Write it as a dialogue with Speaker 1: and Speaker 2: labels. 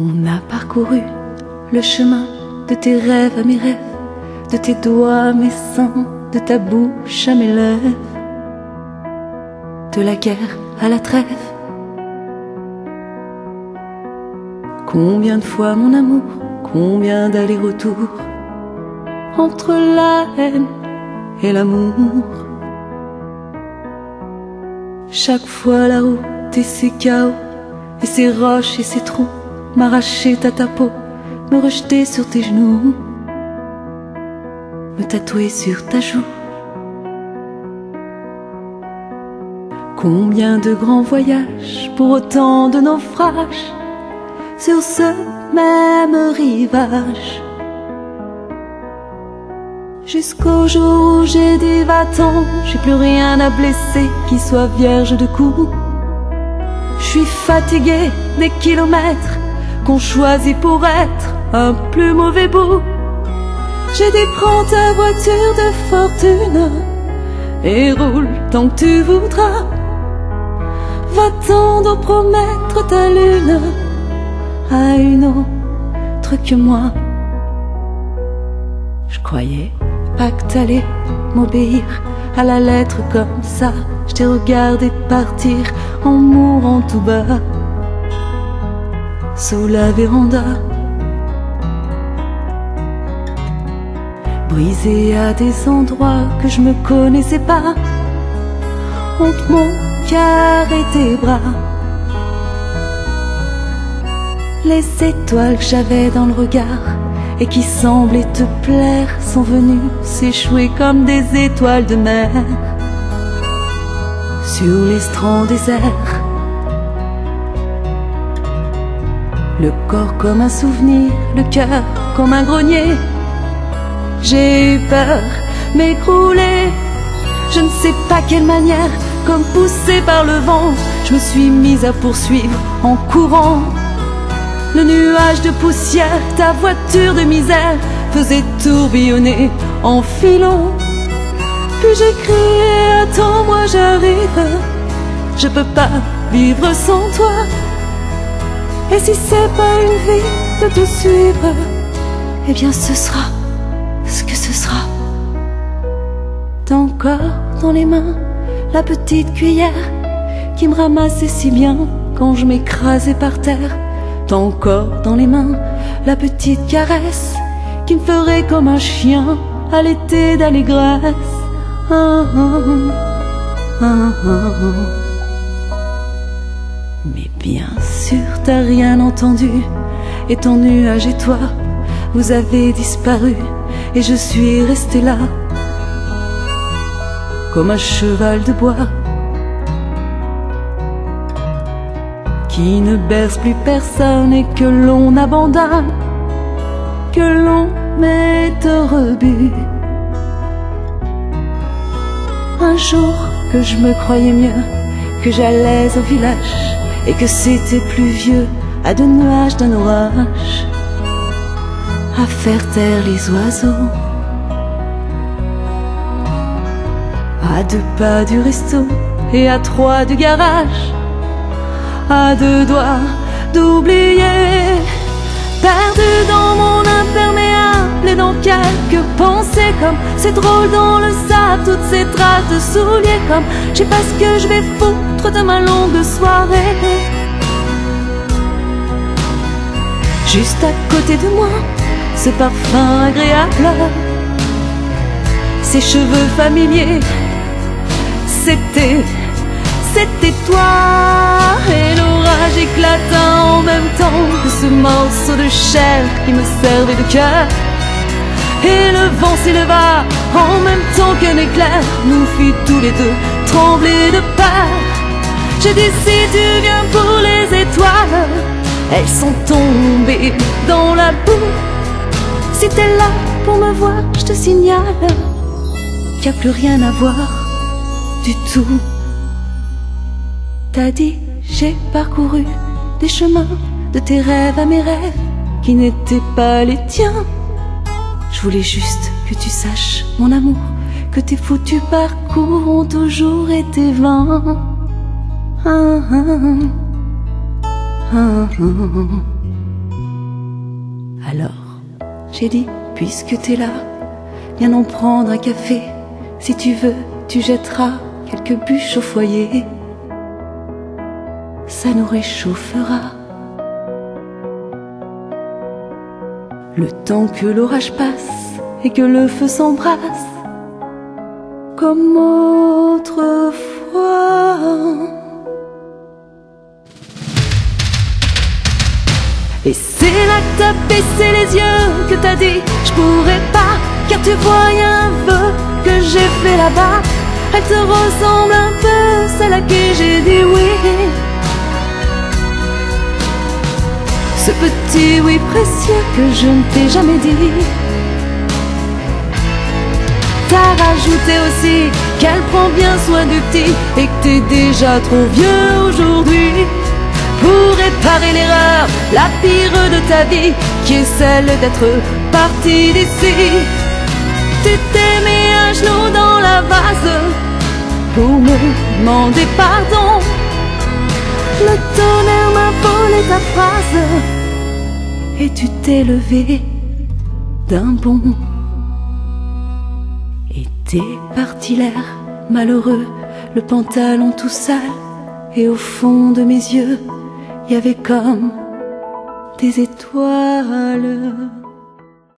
Speaker 1: On a parcouru le chemin de tes rêves à mes rêves, de tes doigts à mes seins, de ta bouche à mes lèvres, de la guerre à la trêve. Combien de fois mon amour, combien d'allers-retours entre la haine et l'amour. Chaque fois la route et ses chaos, et ses roches et ses trous, m'arracher à ta peau, me rejeter sur tes genoux, me tatouer sur ta joue. Combien de grands voyages pour autant de naufrages sur ce même rivage, jusqu'au jour où j'ai dit va-t'en, j'ai plus rien à blesser qui soit vierge de coups. Je suis fatiguée des kilomètres qu'on choisit pour être un plus mauvais bout. J'ai dit prends ta voiture de fortune et roule tant que tu voudras. Va-t'en donc promettre ta lune à une autre que moi. Je croyais pas que t'allais m'obéir à la lettre comme ça. Je t'ai regardé partir en mourant tout bas sous la véranda, brisé à des endroits que je me connaissais pas, entre mon cœur et tes bras. Les étoiles que j'avais dans le regard et qui semblaient te plaire sont venues s'échouer comme des étoiles de mer sur les strands déserts. Le corps comme un souvenir, le cœur comme un grenier. J'ai eu peur m'écrouler, je ne sais pas quelle manière, comme poussée par le vent, je me suis mise à poursuivre en courant. Le nuage de poussière, ta voiture de misère faisait tourbillonner en filant. Puis j'ai crié attends-moi j'arrive, je peux pas vivre sans toi. Et si c'est pas une vie de te suivre, eh bien ce sera ce que ce sera. T'as encore dans les mains la petite cuillère qui me ramassait si bien quand je m'écrasais par terre. T'as encore dans les mains la petite caresse qui me ferait comme un chien à l'été d'allégresse. Ah, ah, ah, ah. Mais bien sûr t'as rien entendu, et ton nuage et toi, vous avez disparu, et je suis restée là, comme un cheval de bois, qui ne berce plus personne et que l'on abandonne, que l'on met au rebut. Un jour que je me croyais mieux, que j'allais au village, et que c'était pluvieux à deux nuages d'un orage, à faire taire les oiseaux, à deux pas du resto et à trois du garage, à deux doigts d'oublier, perdu dans mon imperméable et dans quelques pensées, comme c'est drôle dans le sable, toutes ces traces de souliers, comme je sais pas ce que je vais foutre de ma longue soirée. Juste à côté de moi, ce parfum agréable, ces cheveux familiers, c'était toi. Et l'orage éclata en même temps que ce morceau de chair qui me servait de cœur. Et le vent s'éleva en même temps qu'un éclair nous fit tous les deux trembler de peur. Je dis si tu viens pour les étoiles, elles sont tombées dans la boue. Si t'es là pour me voir, je te signale qu'il n'y a plus rien à voir du tout. T'as dit j'ai parcouru des chemins de tes rêves à mes rêves qui n'étaient pas les tiens. Je voulais juste que tu saches, mon amour, que tes foutus parcours ont toujours été vains. Ah, ah, ah, ah. Alors, j'ai dit, puisque t'es là, viens en prendre un café. Si tu veux, tu jetteras quelques bûches au foyer. Ça nous réchauffera. Le temps que l'orage passe et que le feu s'embrasse comme autrefois. Et c'est là que t'as baissé les yeux, que t'as dit je pourrais pas, car tu voyais un vœu que j'ai fait là-bas. Elle te ressemble un peu, celle à qui j'ai dit oui. Ce petit oui précieux que je ne t'ai jamais dit. T'as rajouté aussi qu'elle prend bien soin du petit et que t'es déjà trop vieux aujourd'hui pour réparer l'erreur, la pire de ta vie, qui est celle d'être parti d'ici. Tu t'es mis un genou dans la vase pour me demander pardon. Le tonnerre m'a volé ta phrase et tu t'es levé d'un bond. Et t'es parti l'air malheureux, le pantalon tout sale, et au fond de mes yeux, il y avait comme des étoiles.